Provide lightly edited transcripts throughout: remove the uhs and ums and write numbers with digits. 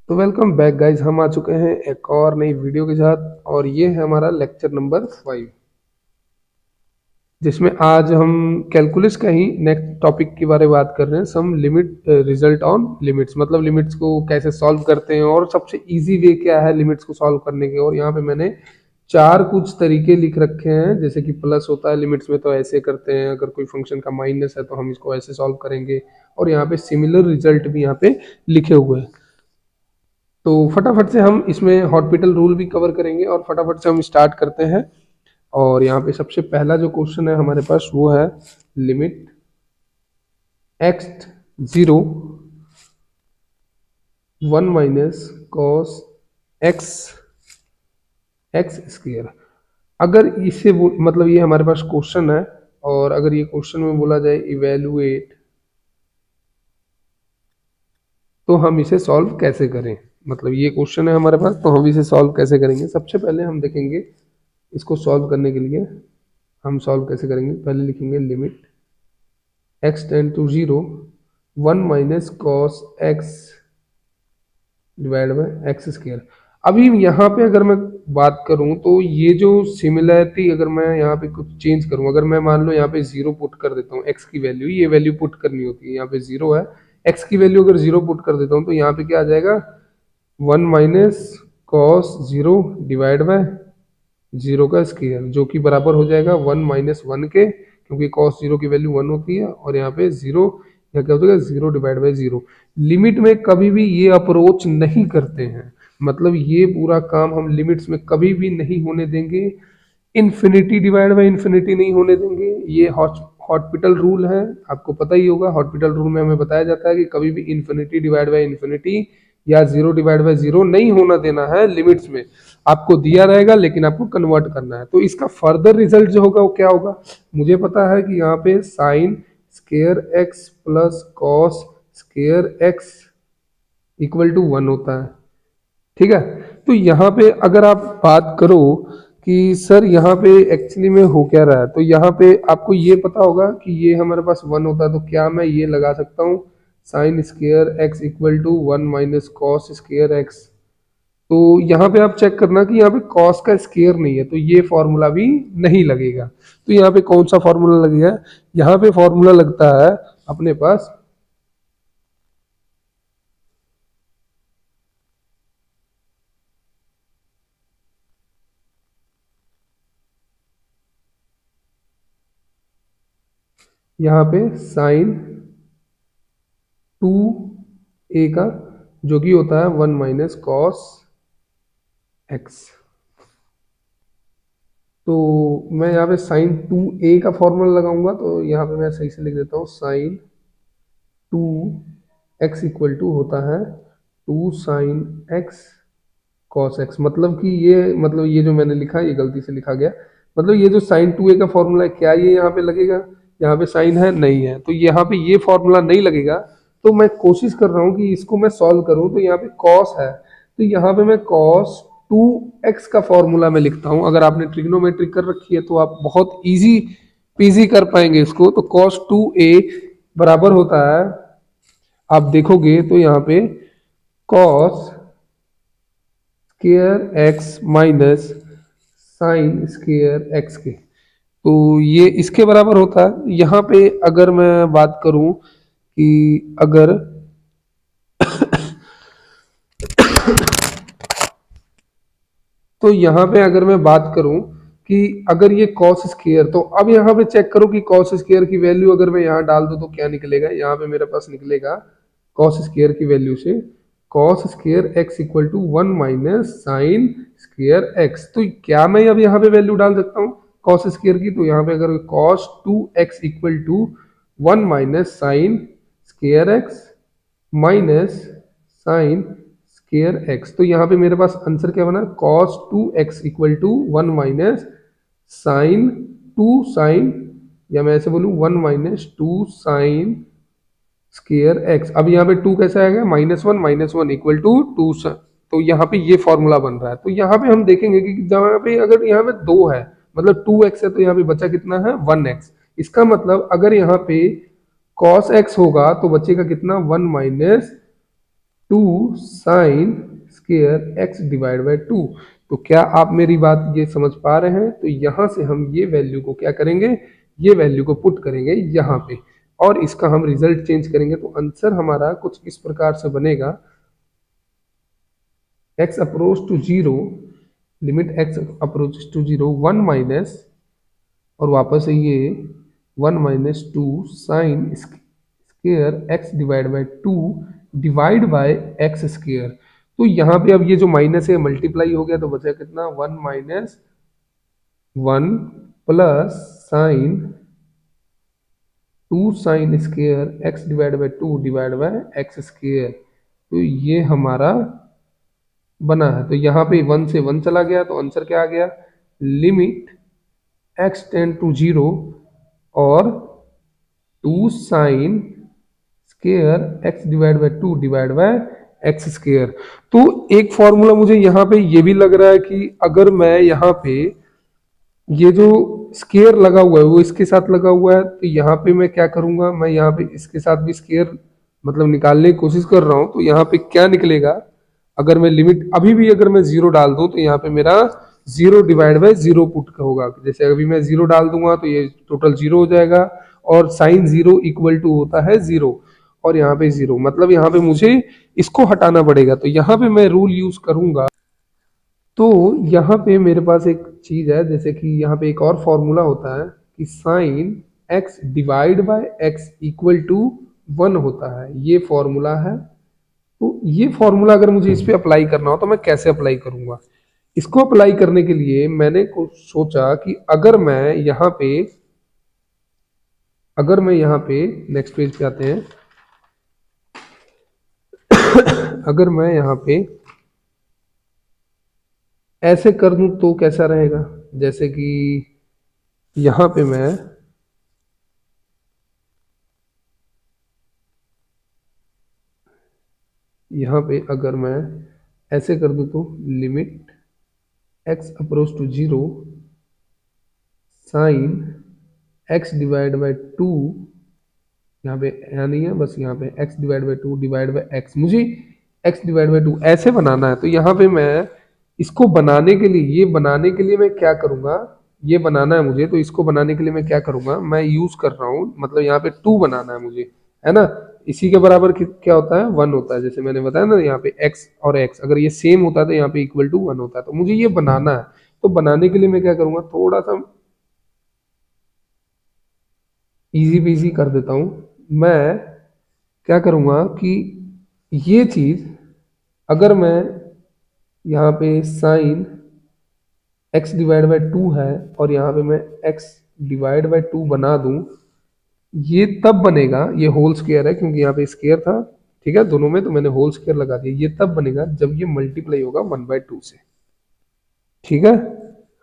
तो welcome back guys, हम आ चुके हैं एक और नई वीडियो के साथ। और ये है हमारा लेक्चर नंबर 5, जिसमें आज हम कैलकुलस का ही नेक्स्ट टॉपिक के बारे में बात कर रहे हैं। सम लिमिट रिजल्ट ऑन लिमिट्स, मतलब लिमिट्स को कैसे सॉल्व करते हैं और सबसे इजी वे क्या है लिमिट्स को सॉल्व करने के। और यहाँ पे मैंने चार कुछ तरीके लिख रखे हैं, जैसे कि प्लस होता है लिमिट्स में तो ऐसे करते हैं, अगर कोई फंक्शन का माइनस है तो हम इसको ऐसे सॉल्व करेंगे। और यहाँ पे सिमिलर रिजल्ट भी यहाँ पे लिखे हुए हैं। तो फटाफट से हम इसमें हॉस्पिटल रूल भी कवर करेंगे और फटाफट से हम स्टार्ट करते हैं। और यहाँ पे सबसे पहला जो क्वेश्चन है हमारे पास वो है limit x 0 1 minus cos x x square. अगर इसे मतलब ये हमारे पास क्वेश्चन है, और अगर ये क्वेश्चन में बोला जाए इवेलुएट, तो हम इसे सॉल्व कैसे करें। मतलब ये क्वेश्चन है हमारे पास, तो हम इसे सॉल्व कैसे करेंगे। सबसे पहले हम देखेंगे इसको सॉल्व करने के लिए हम सॉल्व कैसे करेंगे। पहले लिखेंगे limit x tend to 0 1 minus cos x divide by x square. अभी यहाँ पे अगर मैं बात करूं तो ये जो सिमिलरिटी, अगर मैं यहाँ पे कुछ चेंज करूं, अगर मैं मान लो यहाँ पे 0 पुट कर देता हूँ, x की वैल्यू, ये वैल्यू पुट करनी होती है, यहाँ पे 0 है, x की वैल्यू अगर 0 पुट कर देता हूँ तो यहाँ पे क्या आ जाएगा 1 माइनस कॉस 0 डिवाइड बाय 0 का स्क्वायर, जो कि बराबर हो जाएगा 1 माइनस 1 के, क्योंकि कॉस 0 की वैल्यू 1 होती है। और यहाँ पे 0, यहाँ क्या हो जाएगा 0 डिवाइड बाय 0। लिमिट में कभी भी ये अप्रोच नहीं करते हैं, मतलब ये पूरा काम हम लिमिट्स में कभी भी नहीं होने देंगे। इन्फिनिटी डिवाइड बाय इन्फिनिटी नहीं होने देंगे। ये हॉस्पिटल रूल है, आपको पता ही होगा। हॉस्पिटल रूल में हमें बताया जाता है कि कभी भी इन्फिनिटी डिवाइड बाय इन्फिनिटी या 0 डिवाइड बाय 0 नहीं होना देना है लिमिट्स में। आपको दिया रहेगा लेकिन आपको कन्वर्ट करना है। तो इसका फर्दर रिजल्ट जो होगा वो क्या होगा, मुझे पता है कि यहाँ पे sine square x plus cos square x equal to 1 होता है, ठीक है। तो यहाँ पे अगर आप बात करो कि सर यहाँ पे एक्चुअली में हो क्या रहा है, तो यहाँ पे आपको ये पता होगा कि ये हमारे पास 1 होता है, तो क्या मैं ये लगा सकता हूँ sine square x equal to 1 minus cos square x. तो यहाँ पे आप चेक करना कि यहाँ पे कॉस का स्केयर नहीं है, तो ये फॉर्मूला भी नहीं लगेगा। तो यहाँ पे कौन सा फॉर्मूला लगेगा, यहाँ पे फॉर्मूला लगता है अपने पास यहाँ पे साइन 2a का, जो कि होता है 1 माइनस कॉस एक्स। तो मैं यहाँ पे साइन 2a का फॉर्मूला लगाऊंगा, तो यहाँ पे मैं सही से लिख देता हूँ साइन 2x इक्वल टू होता है 2 साइन x कॉस x। मतलब कि ये जो मैंने लिखा ये गलती से लिखा गया। मतलब ये जो साइन 2a का फॉर्मूला है, क्या ये यहाँ पे लगेगा, यहाँ पे साइन है नहीं है, तो यहाँ पे ये फॉर्मूला नहीं लगेगा। तो मैं कोशिश कर रहा हूँ कि इसको मैं सॉल्व करूँ। तो यहाँ पे कॉस है, तो यहाँ पे मैं कॉस 2x का फॉर्मूला में लिखता हूँ। अगर आपने ट्रिग्नोमेट्री कर रखी है तो आप बहुत इजी पीजी कर पाएंगे इसको। तो कॉस 2a बराबर होता है, आप देखोगे तो यहाँ पे cos square x minus sine square x के, तो ये इसके बराबर होता है। यहाँ पे अगर मैं बात करूं कि अगर तो यहाँ पे अगर मैं बात करूं कि अगर ये कॉस स्केयर, तो अब यहाँ पे चेक करो कि कॉस स्केयर की वैल्यू अगर मैं यहाँ डाल दूं तो क्या निकलेगा। यहाँ पे मेरे पास निकलेगा कॉस स्केयर की वैल्यू से cos square x equal to 1 minus sine square x. तो क्या मैं अब यहाँ पे वैल्यू डाल सकता हूँ कॉस स्केयर की, तो यहाँ पे अगर cos 2x equal to 1 minus sine square x minus sine square x, तो यहाँ पे मेरे पास आंसर क्या बना, cos 2x equal to 1 minus sine 2 sine, या मैं ऐसे बोलूँ 1 माइनस 2 साइन स्केयर एक्स। अब यहाँ पे 2 कैसे आएगा, माइनस वन इक्वल टू 2। तो यहाँ पे ये फॉर्मूला बन रहा है। तो यहाँ पे हम देखेंगे कि जहाँ पे अगर यहाँ पे 2 है, मतलब 2x है, तो यहाँ पे बचा कितना है 1x। इसका मतलब अगर यहाँ पे cos x होगा तो बचेगा कितना 1 minus two sine square x divide by to. तो क्या आप मेरी बात ये समझ पा रहे हैं? तो यहां से हम ये वैल्यू को क्या करेंगे, ये वैल्यू को पुट करेंगे यहाँ पे और इसका हम रिजल्ट चेंज करेंगे। तो आंसर हमारा कुछ इस प्रकार से बनेगा, x approach to zero, limit x approach to zero, one minus और वापस से ये one minus two sine square x divide by two divide by x square. तो यहाँ पे अब ये जो माइनस है मल्टीप्लाई हो गया तो बचा कितना, one minus one plus sign to sine square x divide by two divide by x square. तो ये हमारा बना है। तो यहाँ पे वन से वन चला गया तो आंसर क्या आ गया, limit x tend to zero और two sine square x divide by two divide by x square. तो एक फॉर्मूला मुझे यहाँ पे ये भी लग रहा है कि अगर मैं यहाँ पे ये जो स्क्वायर लगा हुआ है वो इसके साथ लगा हुआ है, तो यहाँ पे मैं क्या करूंगा, मैं यहाँ पे इसके साथ भी स्क्वायर मतलब निकालने की कोशिश कर रहा हूँ। तो यहाँ पे क्या निकलेगा, अगर मैं लिमिट अभी भी अगर मैं जीरो डाल दूं तो यहाँ पे मेरा zero divide by zero put होगा। जैसे अभी मैं जीरो डाल दूंगा तो ये टोटल जीरो हो जाएगा और साइन जीरो इक्वल टू होता है जीरो और यहाँ पे जीरो, मतलब यहाँ पे मुझे इसको हटाना पड़ेगा। तो यहाँ पे मैं रूल यूज करूंगा। तो यहाँ पे मेरे पास एक चीज है, जैसे कि यहाँ पे एक और फॉर्मूला होता है कि sine x divide by x equal to one होता है, ये फॉर्मूला है। तो ये फॉर्मूला अगर मुझे इस पे अप्लाई करना हो तो मैं कैसे अप्लाई करूंगा? इसको अप्लाई करने के लिए मैंने कुछ सोचा कि अगर मैं यहाँ पे नेक्स्ट पेज पे आते हैं अगर मैं यहाँ पे ऐसे कर दूं तो कैसा रहेगा, जैसे कि यहाँ पे मैं यहाँ पे अगर मैं ऐसे कर दूं तो limit x approach to zero sine x divide by two, यहाँ पे यहाँ नहीं है, बस यहाँ पे x divide by two divide by x, मुझे x डिवाइड बाय टू ऐसे बनाना है। तो यहाँ पे मैं इसको बनाने के लिए, ये बनाने के लिए मैं क्या करूँगा, ये बनाना है मुझे, तो इसको बनाने के लिए मैं क्या करूँगा, मैं यूज कर रहा हूँ, मतलब यहाँ पे टू बनाना है मुझे, है ना। इसी के बराबर क्या होता है, वन होता है। जैसे मैंने बताया ना, यहाँ पे x और x अगर ये सेम होता है तो यहाँ पे इक्वल टू वन होता है। तो मुझे ये बनाना है, तो बनाने के लिए मैं क्या करूँगा, थोड़ा सा इजी पीजी कर देता हूँ। मैं क्या करूँगा कि ये चीज़ अगर मैं यहाँ पे sine x divide by two है और यहाँ पे मैं x डिवाइड बाय टू बना दूं, ये तब बनेगा, ये होल स्क्वायर है क्योंकि यहाँ पे स्क्वायर था, ठीक है, दोनों में, तो मैंने होल स्क्वायर लगा दिया। ये तब बनेगा जब ये मल्टीप्लाई होगा वन बाय टू से, ठीक है,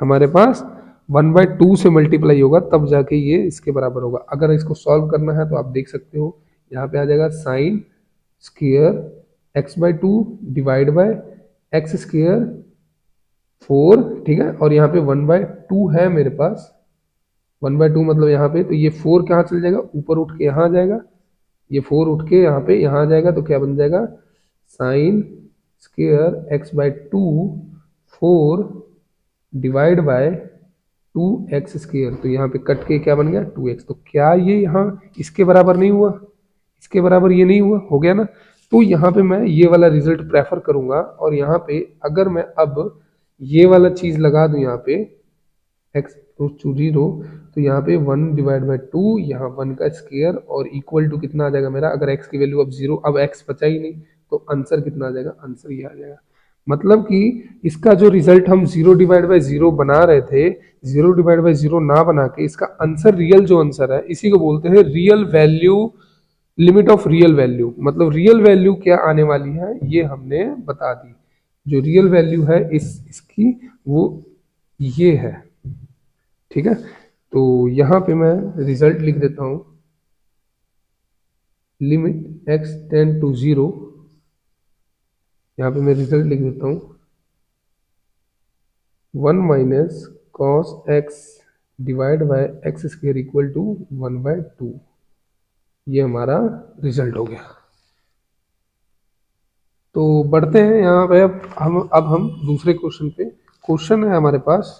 हमारे पास वन बाय टू से मल्टीप्लाई होगा तब जाके ये इसके बराबर होगा। अगर इसको सॉल्व करना है तो आप देख सकते हो, यहाँ पे आ जाएगा sign square x bye two divide by x square four, ठीक है, और यहाँ पे वन बाय टू है मेरे पास, वन बाय टू मतलब यहाँ पे, तो ये फोर कहाँ चल जाएगा, ऊपर उठ के यहाँ आ जाएगा, ये फोर उठ के यहाँ पे यहाँ आ जाएगा। तो क्या बन जाएगा, sign square x by two four divide by to x square, तो यहाँ पे कट के क्या बन गया, टू एक्स। तो क्या ये यहाँ इसके बराबर नहीं हुआ, इसके बराबर ये नहीं हुआ, हो गया ना। तो यहाँ पे मैं ये वाला रिजल्ट प्रेफर करूंगा और यहाँ पे अगर मैं अब ये वाला चीज लगा दूं यहाँ पे एक्स टू जीरो, तो यहाँ पे वन डिवाइड बाय टू, यहाँ वन का स्क्वायर और इक्वल टू कितना आ जाएगा मेरा, अगर एक्स की वैल्यू अब जीरो, अब एक्स बचा ही नहीं, तो आंसर कितना आ जाएगा, आंसर ये आ जाएगा। मतलब कि इसका जो रिजल्ट हम जीरो डिवाइड बाय जीरो बना रहे थे, जीरो डिवाइड बाय जीरो ना बना के इसका आंसर, रियल जो आंसर है, इसी को बोलते हैं real value, limit of real value. मतलब रियल वैल्यू क्या आने वाली है ये हमने बता दी, जो रियल वैल्यू है इसकी वो ये है, ठीक है। तो यहाँ पे मैं रिजल्ट लिख देता हूँ, limit x tend to zero, यहाँ पे मैं रिजल्ट लिख देता हूँ, one minus cos x divide by x square equal to one by two, ये हमारा रिजल्ट हो गया। तो बढ़ते हैं यहाँ पे। अब हम दूसरे क्वेश्चन पे। क्वेश्चन है हमारे पास,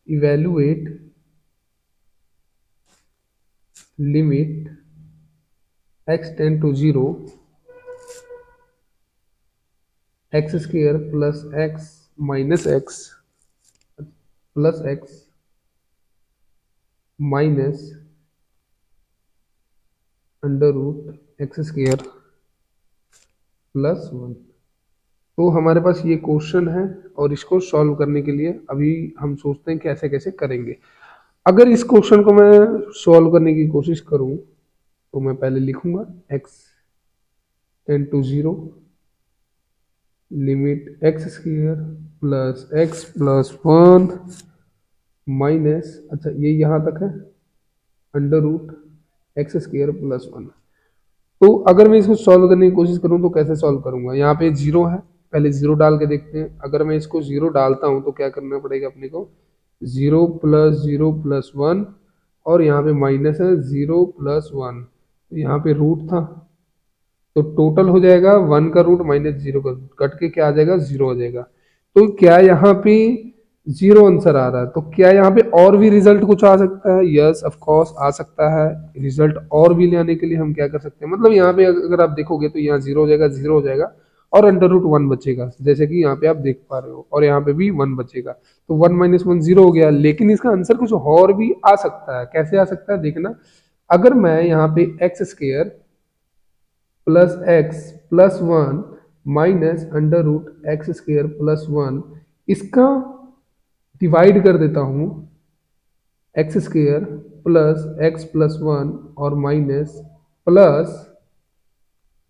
evaluate limit x tend to 0 x square plus x minus x plus x minus under root x square plus 1। तो हमारे पास ये क्वेश्चन है और इसको सॉल्व करने के लिए अभी हम सोचते हैं कैसे कैसे करेंगे। अगर इस क्वेश्चन को मैं सॉल्व करने की कोशिश करूं तो मैं पहले लिखूंगा x tend to 0 limit x square plus x plus 1 minus, अच्छा ये यहाँ तक है, under root x square plus 1। तो अगर मैं इसको सॉल्व करने की कोशिश करूं तो कैसे सॉल्व करूंगा। यहाँ पे 0 है, पहले 0 डाल के देखते हैं। अगर मैं इसको 0 डालता हूं तो क्या करना पड़ेगा अपने को, 0 प्लस 0 प्लस 1 और यहाँ पे माइनस है 0 प्लस 1, तो यहाँ पे रूट था तो टोटल हो जाएगा 1 का रूट माइनस 0 का रूट, कट के क्या आ जाएगा 0 हो जाएगा। तो क्या यहाँ पे 0 आंसर आ रहा है, तो क्या यहाँ पे और भी रिजल्ट कुछ आ सकता है। यस ऑफ कोर्स आ सकता है। रिजल्ट और भी ले आने के लिए हम क्या कर सकते हैं, मतलब यहाँ पे अगर आप देखोगे तो यहाँ 0 हो जाएगा, 0 हो जाएगा और अंडर रूट 1 बचेगा, जैसे कि यहाँ पे आप देख पा रहे हो, और यहाँ पे भी 1 बचेगा। तो 1 माइनस 1 0 हो गया। लेकिन इसका आंसर कुछ और भी आ सकता है। कैसे आ सकता है देखना, अगर मैं यहाँ पे x square plus x plus 1 minus under root x square plus 1 इसका डिवाइड कर देता हूं x square plus x plus 1 और माइनस प्लस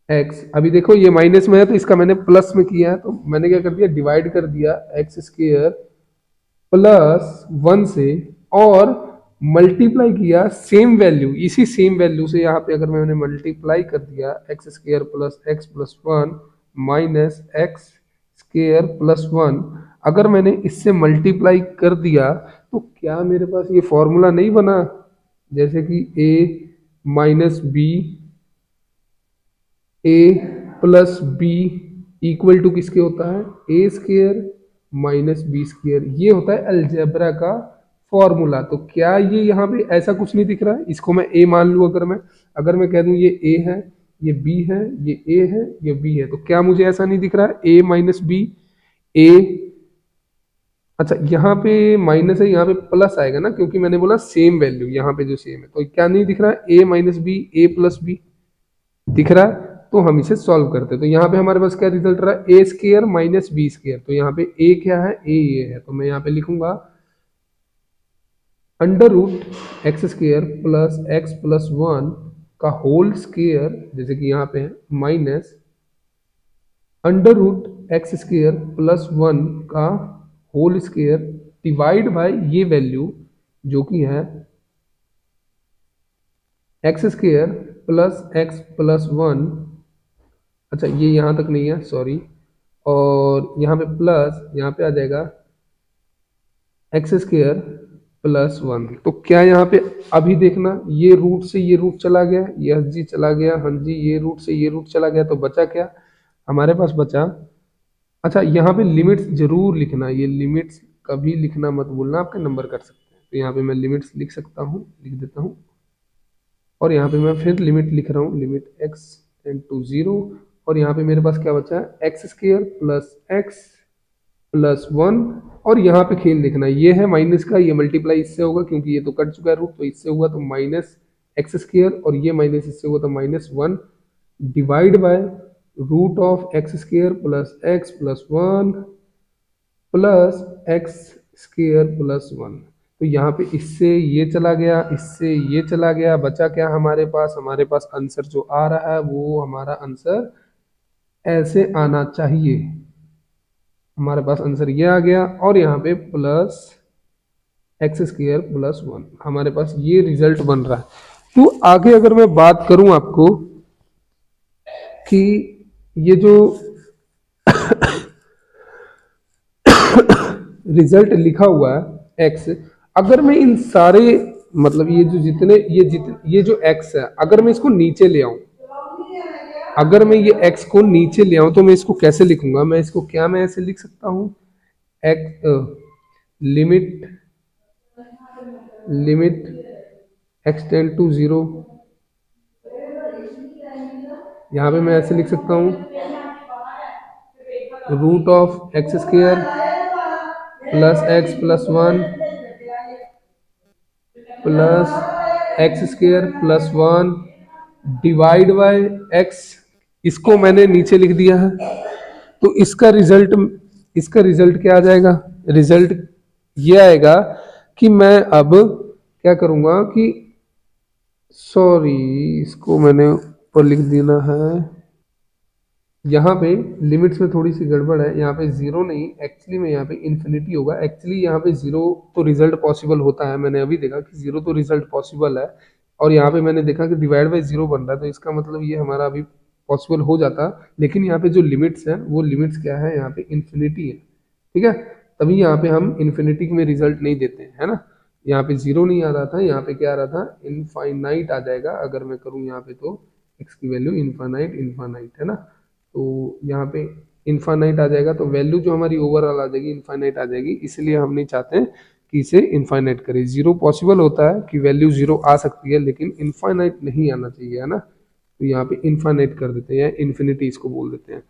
एक्स। अभी देखो ये माइनस में है तो इसका मैंने प्लस में किया है, तो मैंने क्या कर दिया, डिवाइड कर दिया एक्स स्क्र प्लस 1 से और मल्टीप्लाई किया सेम वैल्यू, इसी सेम वैल्यू से यहाँ पे अगर मैंने मल्टीप्लाई कर दिया x square plus x plus 1 minus x square plus 1, अगर मैंने इससे मल्टीप्लाई कर दिया तो क्या मेरे पास ये फॉर्मूला नहीं बना, जैसे कि a minus b, a plus b equal to किसके होता है, a square minus b square. ये होता है अलजेब्रा का फॉर्मूला। तो क्या ये यहाँ पे ऐसा कुछ नहीं दिख रहा है, इसको मैं a मान लूँ, अगर मैं कह दूं ये a है, ये b है, ये a है, ये b है, तो क्या मुझे ऐसा नहीं दिख रहा है a माइनस बी a। अच्छा यहाँ पे माइनस है, यहाँ पे प्लस आएगा ना, क्योंकि मैंने बोला सेम वैल्यू, यहाँ पे जो सेम है, तो क्या नहीं दिख रहा है a minus b a plus b दिख रहा है। तो हम इसे सॉल्व करते हैं। तो यहाँ पे हमारे पास क्या रिजल्ट रहा है, a square minus b square. तो यहाँ पे a क्या है, a ये है, तो मैं यहाँ पे लिखूंगा under root x square plus x plus 1 का होल स्क्र, जैसे कि यहाँ पे है, minus under root x square plus 1 का होल स्क्र डिवाइड बाय ये वैल्यू जो कि है x square plus x plus 1। अच्छा ये यहाँ तक नहीं है, सॉरी, और यहाँ पे प्लस, यहाँ पे आ जाएगा एक्स स्क्र प्लस 1। तो क्या यहाँ पे अभी देखना, ये रूट से ये रूट चला गया, ये हंस जी चला गया, हाँ जी ये रूट से ये रूट चला गया, तो बचा क्या हमारे पास, बचा, अच्छा यहाँ पे लिमिट्स जरूर लिखना, ये लिमिट्स कभी लिखना मत भूलना, आपके नंबर कर सकते हैं। तो यहाँ पे मैं लिमिट्स लिख सकता हूँ, लिख देता हूँ, और यहाँ पे मैं फिर लिमिट लिख रहा हूँ, लिमिट एक्स टेंड टू 0, और यहाँ पे मेरे पास क्या बचा है, x square plus x plus 1, और यहाँ पे खेल देखना, ये है माइनस का, ये मल्टीप्लाई इससे होगा क्योंकि ये तो कट चुका है रूट, तो इससे हुआ तो माइनस एक्स स्क्र, और ये माइनस इससे हुआ तो minus 1 divide by root of x square plus x plus 1 plus x square plus 1। तो यहाँ पे इससे ये चला गया, इससे ये चला गया, बचा क्या हमारे पास, हमारे पास आंसर जो आ रहा है वो हमारा आंसर ऐसे आना चाहिए, हमारे पास आंसर ये आ गया, और यहाँ पे प्लस एक्स स्क्र प्लस 1, हमारे पास ये रिजल्ट बन रहा है। तो आगे अगर मैं बात करूं आपको कि ये जो रिजल्ट लिखा हुआ है एक्स, अगर मैं इन सारे, मतलब ये जो जितने ये जो एक्स है, अगर मैं इसको नीचे ले आऊं, अगर मैं ये x को नीचे ले आऊं तो मैं इसको कैसे लिखूंगा, मैं इसको क्या मैं ऐसे लिख सकता हूं, x limit limit x tend to 0, यहाँ पे मैं ऐसे लिख सकता हूँ root of x square plus x plus 1 plus x square plus 1 divide by x, इसको मैंने नीचे लिख दिया है। तो इसका रिजल्ट क्या आ जाएगा, रिजल्ट ये आएगा कि मैं अब क्या करूंगा कि सॉरी इसको मैंने ऊपर लिख देना है, यहाँ पे लिमिट्स में थोड़ी सी गड़बड़ है, यहाँ पे जीरो नहीं एक्चुअली में यहाँ पे इन्फिनिटी होगा। एक्चुअली यहाँ पे जीरो तो रिजल्ट पॉसिबल होता है, मैंने अभी देखा कि जीरो तो रिजल्ट पॉसिबल है, और यहाँ पे मैंने देखा कि डिवाइड बाई जीरो बन रहा है, तो इसका मतलब ये हमारा अभी पॉसिबल हो जाता। लेकिन यहाँ पे जो लिमिट्स है वो लिमिट्स क्या है, यहाँ पे इन्फिनिटी है, ठीक है, तभी यहाँ पे हम इन्फिनिटी में रिजल्ट नहीं देते हैं, है ना। यहाँ पे जीरो नहीं आ रहा था, यहाँ पे क्या आ रहा था, इनफाइनाइट आ जाएगा अगर मैं करूँ यहाँ पे, तो एक्स की वैल्यू इनफाइनाइट इनफाइनाइट है ना, तो यहाँ पे इनफाइनाइट आ जाएगा, तो वैल्यू जो हमारी ओवरऑल आ जाएगी इनफाइनाइट आ जाएगी। इसलिए हम नहीं चाहते कि इसे इनफाइनाइट करें। जीरो पॉसिबल होता है कि वैल्यू जीरो आ सकती है, लेकिन इनफाइनाइट नहीं आना चाहिए, है ना। तो यहाँ पे इनफाइनाइट कर देते हैं, इन्फिनिटी इसको बोल देते हैं।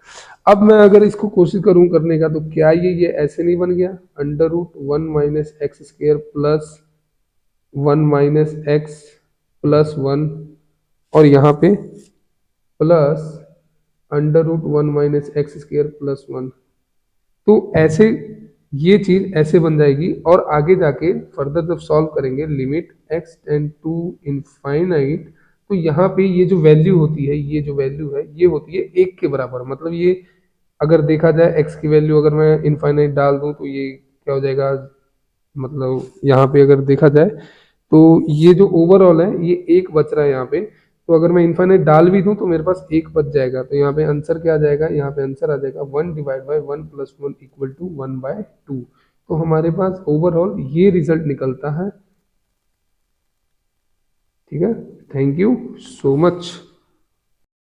अब मैं अगर इसको कोशिश करूं करने का, तो क्या ये ऐसे नहीं बन गया, under root 1 minus x square plus 1 minus x plus 1, और यहाँ पे plus under root 1 minus x square plus 1। तो ऐसे ये चीज ऐसे बन जाएगी, और आगे जाके फर्दर जब सॉल्व करेंगे limit x tend to infinite, तो यहाँ पे ये जो वैल्यू होती है, ये जो वैल्यू है ये होती है एक के बराबर। मतलब ये अगर देखा जाए एक्स की वैल्यू अगर मैं इनफाइनाइट डाल दूं तो ये क्या हो जाएगा, मतलब यहाँ पे अगर देखा जाए तो ये जो ओवरऑल है ये एक बच रहा है यहाँ पे, तो अगर मैं इनफाइनाइट डाल भी दूं तो मेरे पास एक बच जाएगा। तो यहाँ पे आंसर क्या आ जाएगा, यहाँ पे आंसर आ जाएगा 1 divide by 1 plus 1 equal to 1/2। तो हमारे पास ओवरऑल ये रिजल्ट निकलता है, ठीक है। Thank you so much.